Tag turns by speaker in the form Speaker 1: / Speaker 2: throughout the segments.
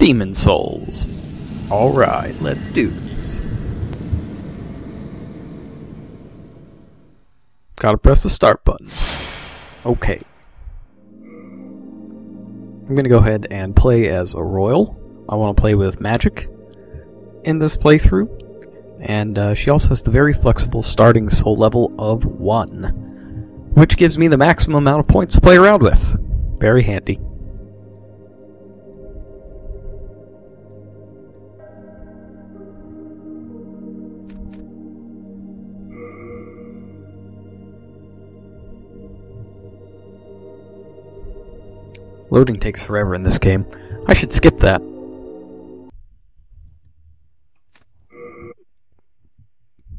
Speaker 1: Demon Souls. Alright, let's do this. Gotta press the start button. Okay. I'm gonna go ahead and play as a royal. I want to play with magic in this playthrough. And she also has the very flexible starting soul level of 1, which gives me the maximum amount of points to play around with. Very handy. Loading takes forever in this game. I should skip that.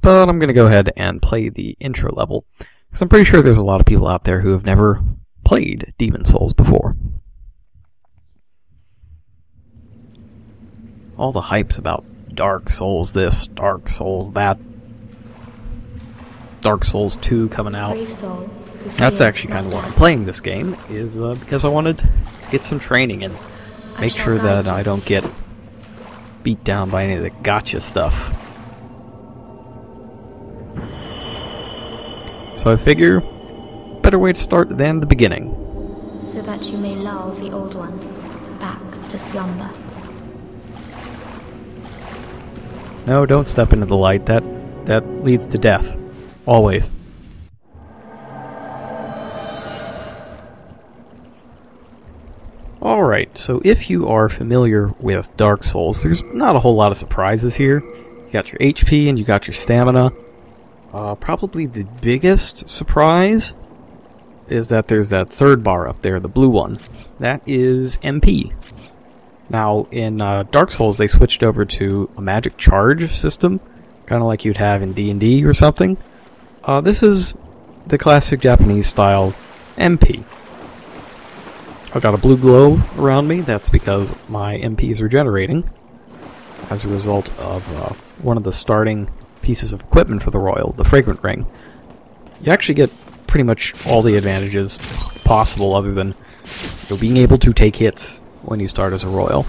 Speaker 1: But I'm going to go ahead and play the intro level, because I'm pretty sure there's a lot of people out there who have never played Demon Souls before. All the hypes about Dark Souls this, Dark Souls that, Dark Souls 2 coming out. That's actually kind of why I'm playing this game, is because I wanted to get some training and make sure that I don't get beat down by any of the gotcha stuff. So I figure, better way to start than the beginning.
Speaker 2: So that you may lull the old one back to slumber.
Speaker 1: No, don't step into the light. That leads to death. Always. Alright, so if you are familiar with Dark Souls, there's not a whole lot of surprises here. You got your HP and you got your stamina. Probably the biggest surprise is that there's that third bar up there, the blue one. That is MP. Now, in Dark Souls, they switched over to a magic charge system, kind of like you'd have in D&D or something. This is the classic Japanese style MP. I've got a blue glow around me. That's because my MP is regenerating as a result of one of the starting pieces of equipment for the royal, the fragrant ring. You actually get pretty much all the advantages possible other than being able to take hits when you start as a royal.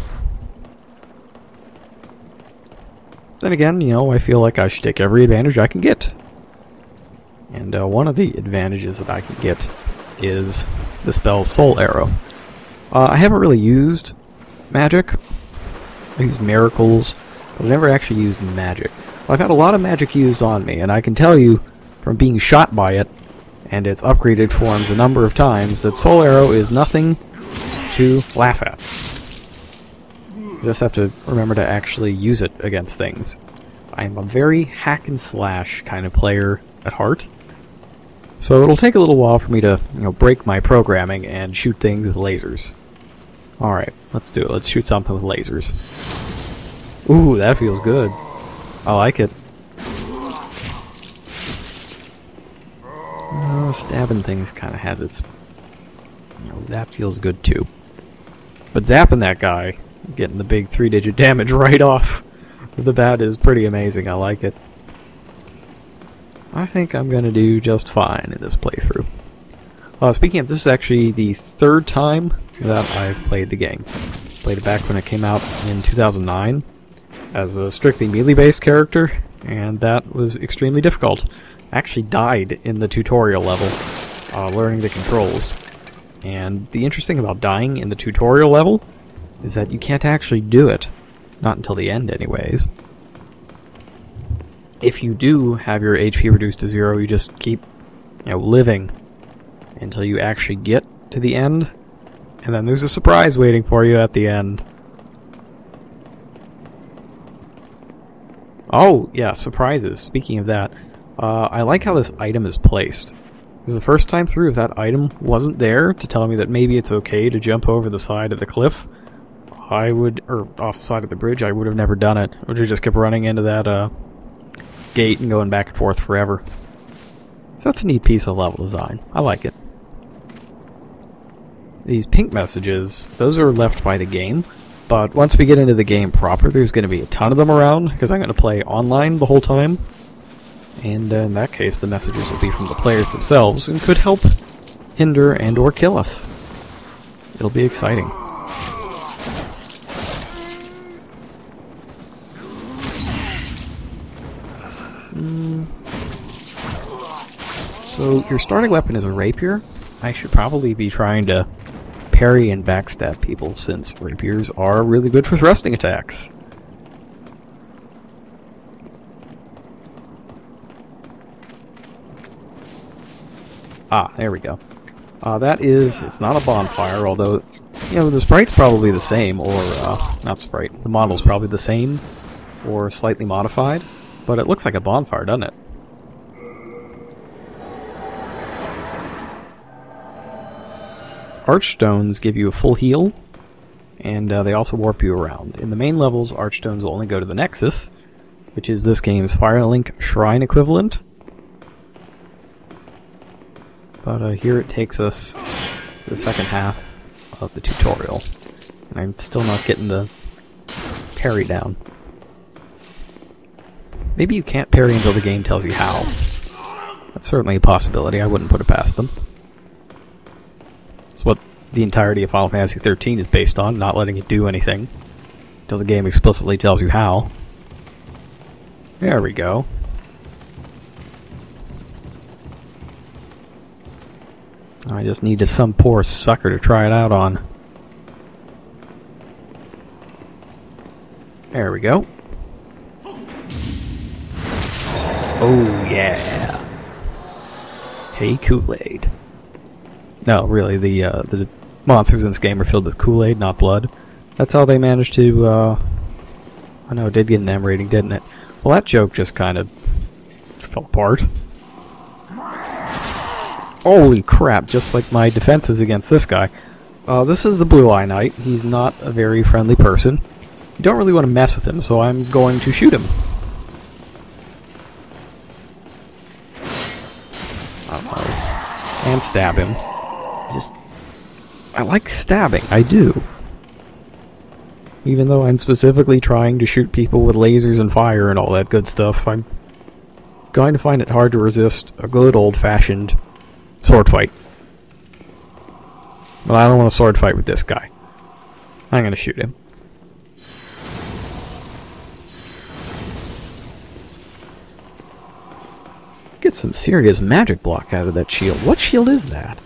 Speaker 1: Then again, I feel like I should take every advantage I can get. And one of the advantages that I can get is the spell Soul Arrow. I haven't really used magic. I used miracles, but I never actually used magic. I've had a lot of magic used on me, and I can tell you from being shot by it and its upgraded forms a number of times that Soul Arrow is nothing to laugh at. You just have to remember to actually use it against things. I am a very hack and slash kind of player at heart, so it'll take a little while for me to break my programming and shoot things with lasers. Alright, let's do it. Let's shoot something with lasers. Ooh, that feels good. I like it. Stabbing things kind of has its... that feels good too. But zapping that guy, getting the big 3-digit damage right off the bat is pretty amazing. I like it. I think I'm going to do just fine in this playthrough. Speaking of, this is actually the third time that I've played the game. Played it back when it came out in 2009. As a strictly melee-based character, and that was extremely difficult. I actually died in the tutorial level, learning the controls. And the interesting about dying in the tutorial level is that you can't actually do it. Not until the end, anyways. If you do have your HP reduced to 0, you just keep, living until you actually get to the end, and then there's a surprise waiting for you at the end. Oh, yeah, surprises. Speaking of that, I like how this item is placed. Because the first time through, if that item wasn't there to tell me that maybe it's okay to jump over the side of the cliff, or off the side of the bridge, I would have never done it. I would have just kept running into that gate and going back and forth forever. So that's a neat piece of level design. I like it. These pink messages, those are left by the game. But once we get into the game proper, there's going to be a ton of them around, because I'm going to play online the whole time. And in that case, the messages will be from the players themselves, and could help hinder and or kill us. It'll be exciting. So your starting weapon is a rapier. I should probably be trying to parry and backstab people, since rapiers are really good for thrusting attacks. Ah, there we go. It's not a bonfire, although, you know, the sprite's probably the same, or, not sprite, the model's probably the same, or slightly modified, but it looks like a bonfire, doesn't it? Archstones give you a full heal, and they also warp you around. In the main levels, Archstones will only go to the Nexus, which is this game's Firelink Shrine equivalent. But here it takes us to the second half of the tutorial. And I'm still not getting the parry down. Maybe you can't parry until the game tells you how. That's certainly a possibility. I wouldn't put it past them. It's what the entirety of Final Fantasy XIII is based on, not letting you do anything until the game explicitly tells you how. There we go. I just needed some poor sucker to try it out on. There we go. Oh yeah! Hey Kool-Aid. No, really, the monsters in this game are filled with Kool-Aid, not blood. That's how they managed to, I know, it did get an M rating, didn't it? Well, that joke just kind of fell apart. Holy crap, just like my defenses against this guy. This is the Blue Eye Knight. He's not a very friendly person. You don't really want to mess with him, so I'm going to shoot him. And stab him. I like stabbing, I do. Even though I'm specifically trying to shoot people with lasers and fire and all that good stuff, I'm going to find it hard to resist a good old-fashioned sword fight. But I don't want a sword fight with this guy. I'm going to shoot him. Get some serious magic block out of that shield. What shield is that?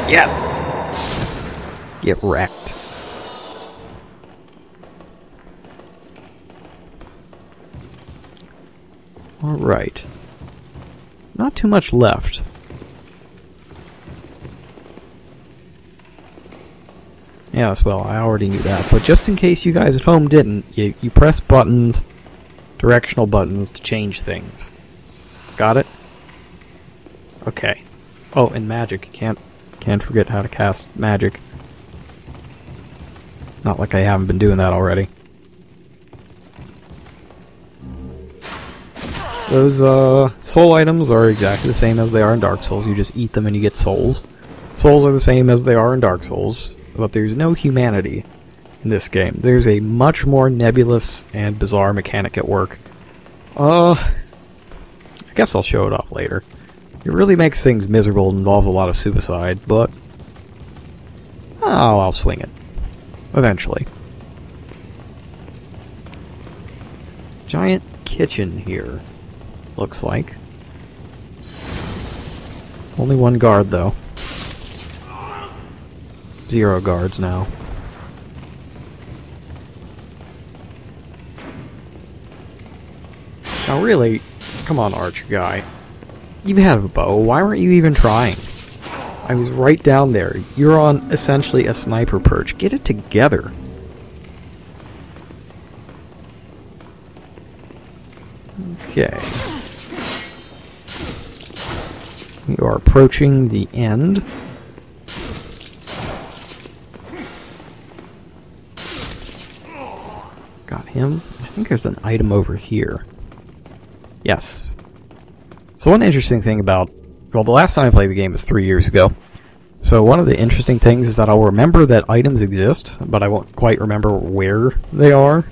Speaker 1: Yes! Get wrecked. Alright. Not too much left. Yes, well, I already knew that, but just in case you guys at home didn't, you press buttons, directional buttons, to change things. Got it? Okay. Oh, and magic. Can't forget how to cast magic. Not like I haven't been doing that already. Those soul items are exactly the same as they are in Dark Souls. You just eat them and you get souls. Souls are the same as they are in Dark Souls, but there's no humanity in this game. There's a much more nebulous and bizarre mechanic at work. I guess I'll show it off later. It really makes things miserable and involves a lot of suicide, but I'll swing it. Eventually. Giant kitchen here, looks like. Only one guard, though. 0 guards now. Now really, come on, archer guy. You have a bow, why weren't you even trying? I was right down there. You're on essentially a sniper perch. Get it together. Okay. We are approaching the end. Got him. I think there's an item over here. Yes. So one interesting thing about... Well, the last time I played the game was 3 years ago. So one of the interesting things is that I'll remember that items exist, but I won't quite remember where they are.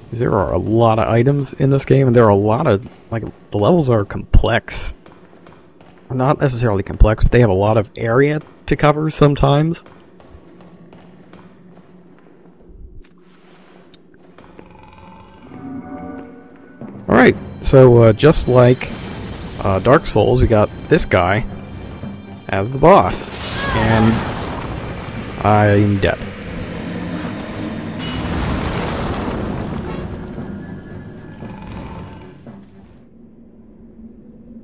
Speaker 1: Because there are a lot of items in this game, and there are a lot of... Like, the levels are complex. Not necessarily complex, but they have a lot of area to cover sometimes. Alright, So, just like Dark Souls, we got this guy as the boss. And I'm dead.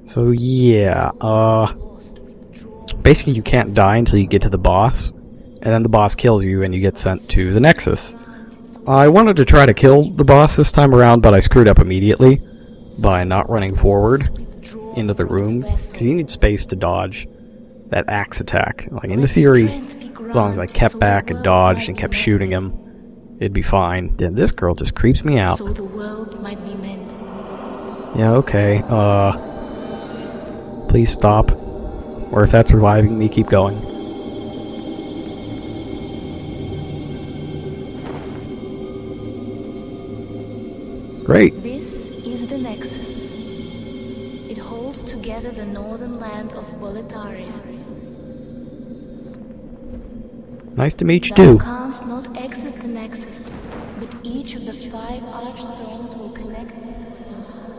Speaker 1: So yeah, basically you can't die until you get to the boss, and then the boss kills you and you get sent to the Nexus. I wanted to try to kill the boss this time around, but I screwed up immediately by not running forward into the room, because you need space to dodge that axe attack. Like, in the theory, as long as I kept back and dodged and kept shooting him, it'd be fine. Then this girl just creeps me out.
Speaker 2: So the world might be mended.
Speaker 1: Yeah, okay, please stop. Or if that's reviving me, keep going. Great.
Speaker 2: This is the Nexus. It holds together the northern land of Boletaria.
Speaker 1: Nice to meet you
Speaker 2: Thou
Speaker 1: too.
Speaker 2: canst not exit the Nexus, but each of the 5 archstones will connect them to another.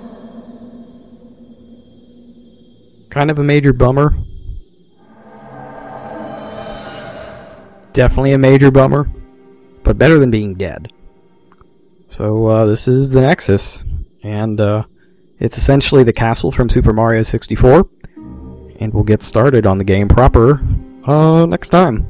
Speaker 1: Kind of a major bummer. Definitely a major bummer, but better than being dead. So this is the Nexus, and it's essentially the castle from Super Mario 64, and we'll get started on the game proper next time.